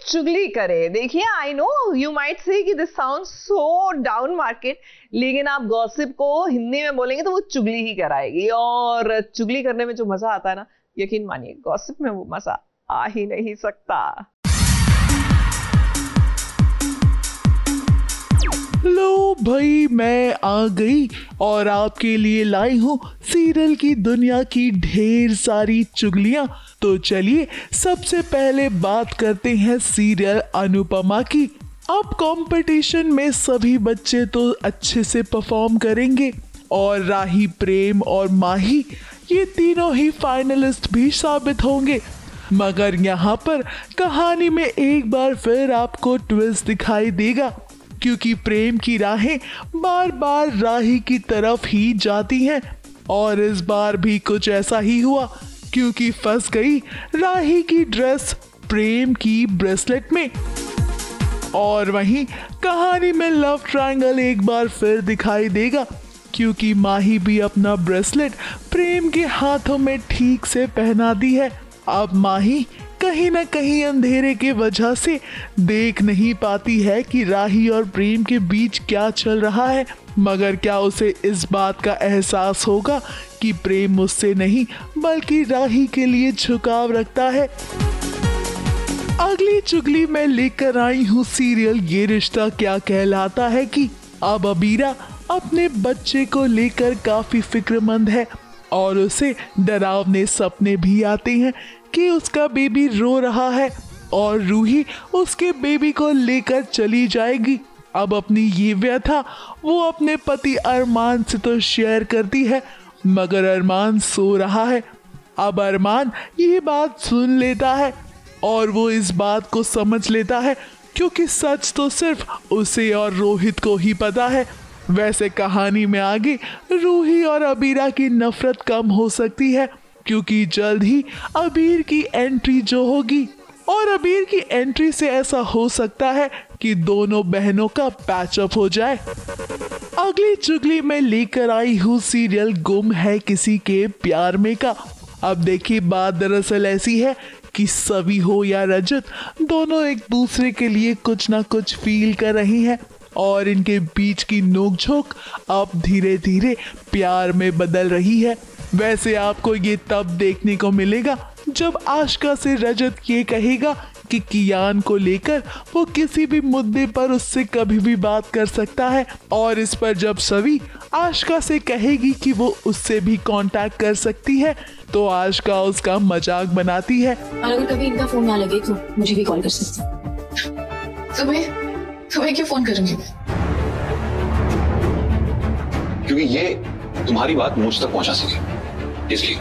चुगली करे। देखिए, I know you might say कि this sounds so down market, लेकिन आप गॉसिप को हिंदी में बोलेंगे तो वो चुगली ही कराएगी। और चुगली करने में जो मजा आता है ना, यकीन मानिए गॉसिप में वो मजा आ ही नहीं सकता। लो भाई, मैं आ गई और आपके लिए लाई हूँ सीरियल की दुनिया की ढेर सारी चुगलियाँ। तो चलिए सबसे पहले बात करते हैं सीरियल अनुपमा की। अब कंपटीशन में सभी बच्चे तो अच्छे से परफॉर्म करेंगे और राही, प्रेम और माही ये तीनों ही फाइनलिस्ट भी साबित होंगे। मगर यहाँ पर कहानी में एक बार फिर आपको ट्विस्ट दिखाई देगा, क्योंकि प्रेम की राहें बार बार राही की तरफ ही जाती हैं। और इस बार भी कुछ ऐसा ही हुआ, क्योंकि फंस गई राही की ड्रेस प्रेम की ब्रेसलेट में। और वहीं कहानी में लव ट्रायंगल एक बार फिर दिखाई देगा, क्योंकि माही भी अपना ब्रेसलेट प्रेम के हाथों में ठीक से पहना दी है। अब माही कहीं ना कहीं अंधेरे के वजह से देख नहीं पाती है कि राही और प्रेम के बीच क्या चल रहा है। मगर क्या उसे इस बात का एहसास होगा कि प्रेम मुझसे नहीं बल्कि राही के लिए झुकाव रखता है। अगली चुगली मैं लेकर आई हूँ सीरियल ये रिश्ता क्या कहलाता है कि अब अबीरा अपने बच्चे को लेकर काफी फिक्रमंद है और उसे डरावने सपने भी आते हैं कि उसका बेबी रो रहा है और रूही उसके बेबी को लेकर चली जाएगी। अब अपनी ये व्यथा वो अपने पति अरमान से तो शेयर करती है, मगर अरमान सो रहा है। अब अरमान ये बात सुन लेता है और वो इस बात को समझ लेता है, क्योंकि सच तो सिर्फ उसे और रोहित को ही पता है। वैसे कहानी में आगे रूही और अबीरा की नफरत कम हो सकती है, क्योंकि जल्द ही अबीर की एंट्री जो होगी, और अबीर की एंट्री से ऐसा हो सकता है कि दोनों बहनों का पैचअप हो जाए। अगली चुगली में लेकर आई हूँ सीरियल गुम है किसी के प्यार में का। अब देखिए, बात दरअसल ऐसी है कि सवी हो या रजत, दोनों एक दूसरे के लिए कुछ ना कुछ फील कर रही हैं और इनके बीच की नोकझोंक अब धीरे धीरे प्यार में बदल रही है। वैसे आपको ये तब देखने को मिलेगा जब आशिका से रजत ये कहेगा कि कियान को लेकर वो किसी भी मुद्दे पर उससे कभी भी बात कर सकता है, और इस पर जब सवी आशिका से कहेगी कि वो उससे भी कांटेक्ट कर सकती है, तो आशिका उसका मजाक बनाती है। और अगर कभी इनका फोन ना लगे तो मुझे भी कॉल कर सकती। तुम्हें क्यों फोन करूंगी मैं? क्योंकि ये तुम्हारी बात मुझ तक पहुंचा सके, इसलिए।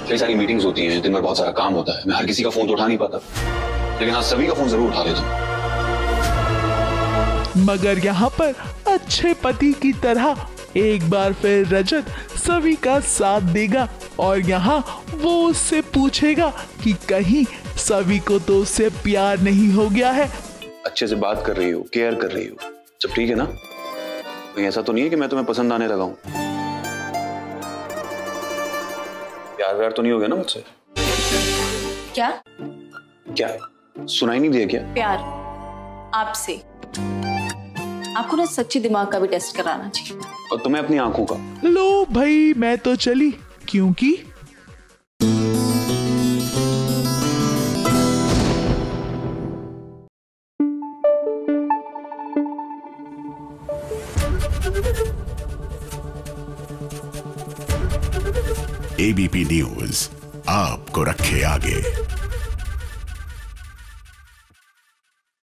कई सारी मीटिंग्स होती हैं, दिन भर बहुत सारा काम होता है, मैं हर किसी का फोन तो उठा नहीं पाता, लेकिन हाँ सभी का फोन जरूर उठा लेता हूं। मगर यहाँ पर अच्छे पति की तरह एक बार फिर रजत सभी का साथ देगा और यहाँ वो उससे पूछेगा कि कहीं सभी को तो उससे प्यार नहीं हो गया है। अच्छे से बात कर रही हो, केयर कर रही हो, सब ठीक है ना? कहीं ऐसा तो नहीं है कि मैं तुम्हें पसंद आने लगा हूं? प्यार व्यार तो नहीं हो गया ना मुझसे? क्या सुनाई नहीं दिया क्या? प्यार आपसे। आपको ना सच्चे दिमाग का भी टेस्ट कराना चाहिए। और तुम्हें अपनी आंखों का। लो भाई, मैं तो चली, क्योंकि एबीपी न्यूज आपको रखे आगे।